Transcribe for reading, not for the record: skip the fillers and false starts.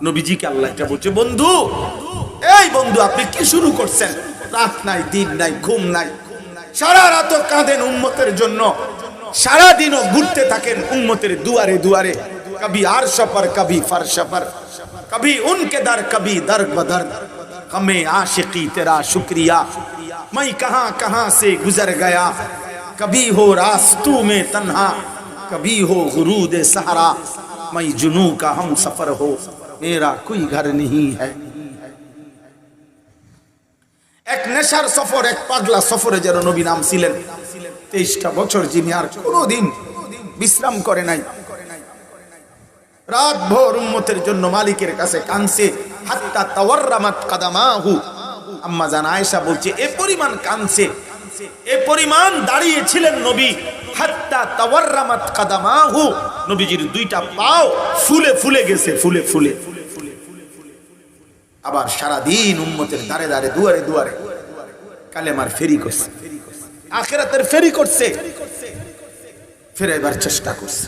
নবীজিকে আল্লাহ এটা বলছে, বন্ধু, এই বন্ধু, আপনি কি শুরু করছেন? রাত নাই, দিন নাই, ঘুম নাই, সারা রাত কাঁদেন উম্মতের জন্য, সারা দিনও ঘুরতে থাকেন উম্মতের দুয়ারে দুয়ারে, কবি আরশ पर कभी फर्श पर, कभी उनके दर कभी दर बदर, हमें आशिकी तेरा शुक्रिया, मैं कहां कहां से गुजर गया, कभी हो रास्तों में तन्हा, कभी हो गुरूद सहारा, मैं जुनू का हम सफर हो, मेरा कोई घर नहीं है। এক নেশার সফর, এক পাগলা সফরে যেন নবী নাম ছিলেন। 23টা বছর যিনি আর কোনোদিন বিশ্রাম করে নাই, রাত ভোর উম্মতের জন্য মালিকের কাছে কাঁদছে, হাত্তা তাওয়াররামাত কাদামাহু। আম্মা জান আয়েশা বলছে, এ পরিমাণ কাঁদছে, এ পরিমাণ দাঁড়িয়েছিলেন নবী, হাত্তা তাওয়াররামাত কাদামাহু, নবীজির দুইটা পাও ফুলে ফুলে গেছে, ফুলে ফুলে। আবার সারা দিন উম্মতের দাঁড়ে দাঁড়ে দুয়ারে দুয়ারে কালেমার ফেরি করছে, আখিরাতের ফেরি করছে, ফেরাইবার চেষ্টা করছে।